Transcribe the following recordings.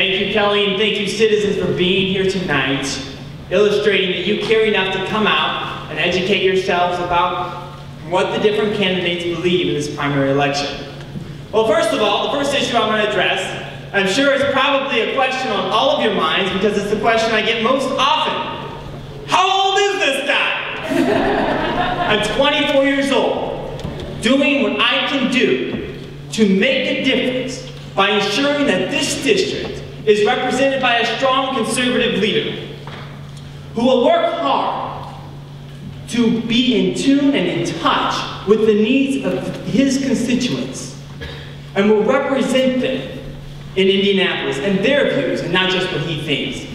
Thank you, Kelly, and thank you, citizens, for being here tonight, illustrating that you care enough to come out and educate yourselves about what the different candidates believe in this primary election. Well, first of all, the first issue I'm going to address, I'm sure it's probably a question on all of your minds because it's the question I get most often. How old is this guy? I'm 24 years old, doing what I can do to make a difference by ensuring that this district is represented by a strong conservative leader who will work hard to be in tune and in touch with the needs of his constituents and will represent them in Indianapolis and their views and not just what he thinks.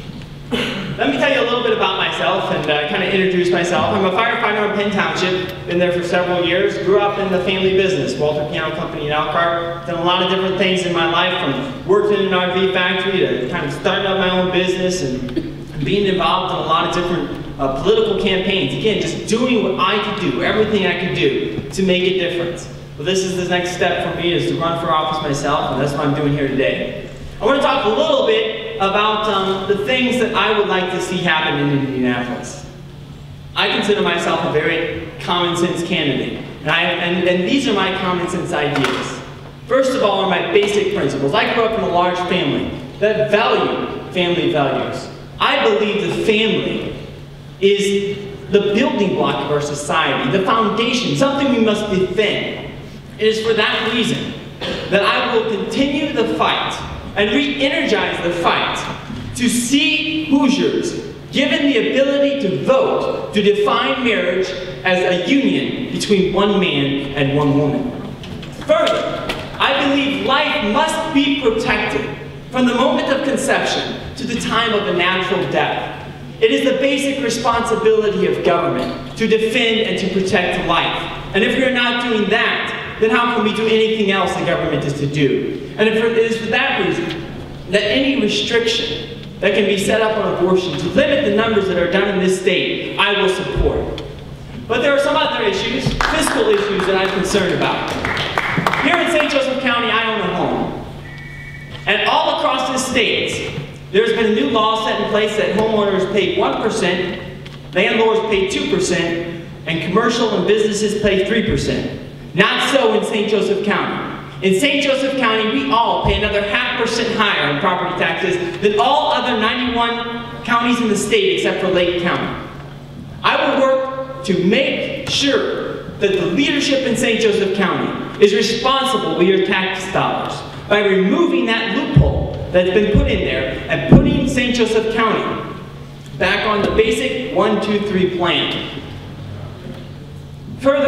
Let me tell you a little bit about myself and kind of introduce myself. I'm a firefighter in Penn Township, been there for several years, grew up in the family business, Walter Piano Company in Elkhart, done a lot of different things in my life, from working in an RV factory to kind of starting up my own business and being involved in a lot of different political campaigns. Again, just doing what I could do, everything I could do to make a difference. Well, this is the next step for me, is to run for office myself, and that's what I'm doing here today. I want to talk a little bit about the things that I would like to see happen in Indianapolis. I consider myself a very common sense candidate, and these are my common sense ideas. First of all are my basic principles. I grew up in a large family that valued family values. I believe the family is the building block of our society, the foundation, something we must defend. It is for that reason that I will continue the fight and re-energize the fight to see Hoosiers given the ability to vote to define marriage as a union between one man and one woman. Further, I believe life must be protected from the moment of conception to the time of a natural death. It is the basic responsibility of government to defend and to protect life. And if we are not doing that, then how can we do anything else the government is to do? And it is for that reason that any restriction that can be set up on abortion to limit the numbers that are done in this state, I will support. But there are some other issues, fiscal issues, that I'm concerned about. Here in St. Joseph County, I own a home. And all across this state, there's been a new law set in place that homeowners pay 1%, landlords pay 2%, and commercial and businesses pay 3%. Not so in St. Joseph County. In St. Joseph County, we all pay another 0.5% higher in property taxes than all other 91 counties in the state except for Lake County. I will work to make sure that the leadership in St. Joseph County is responsible with your tax dollars by removing that loophole that's been put in there and putting St. Joseph County back on the basic 1, 2, 3 plan. Further,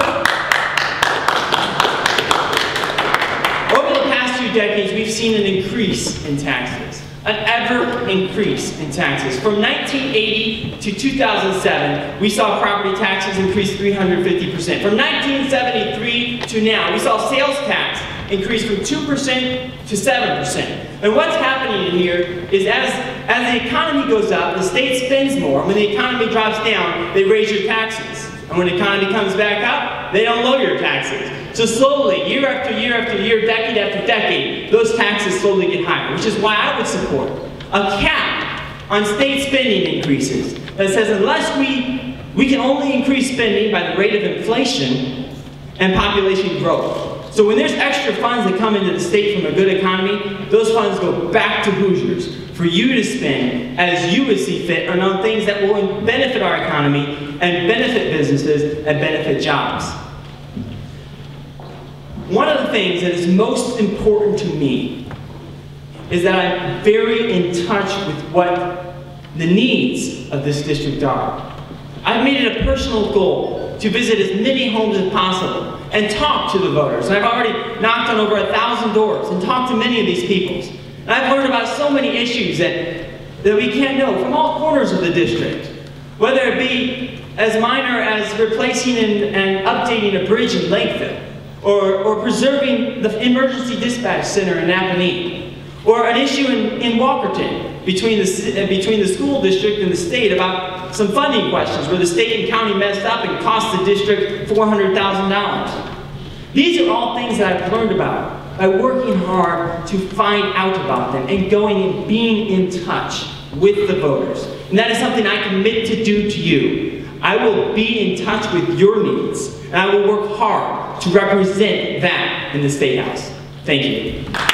decades, we've seen an increase in taxes, an ever increase in taxes. From 1980 to 2007, we saw property taxes increase 350%. From 1973 to now, we saw sales tax increase from 2% to 7%. And what's happening in here is as the economy goes up, the state spends more. When the economy drops down, they raise your taxes. And when the economy comes back up, they don't lower your taxes. So slowly, year after year after year, decade after decade, those taxes slowly get higher, which is why I would support a cap on state spending increases that says unless we can only increase spending by the rate of inflation and population growth. So when there's extra funds that come into the state from a good economy, those funds go back to Hoosiers for you to spend as you would see fit on things that will benefit our economy and benefit businesses and benefit jobs. One of the things that is most important to me is that I'm very in touch with what the needs of this district are. I've made it a personal goal to visit as many homes as possible and talk to the voters. And I've already knocked on over 1,000 doors and talked to many of these people. And I've learned about so many issues that we can't know from all corners of the district. Whether it be as minor as replacing and updating a bridge in Lakeville, or preserving the emergency dispatch center in Napanee, or an issue in Walkerton between the school district and the state about some funding questions where the state and county messed up and cost the district $400,000. These are all things that I've learned about. by working hard to find out about them and going and being in touch with the voters. And that is something I commit to do to you. I will be in touch with your needs, and I will work hard to represent that in the State House. Thank you.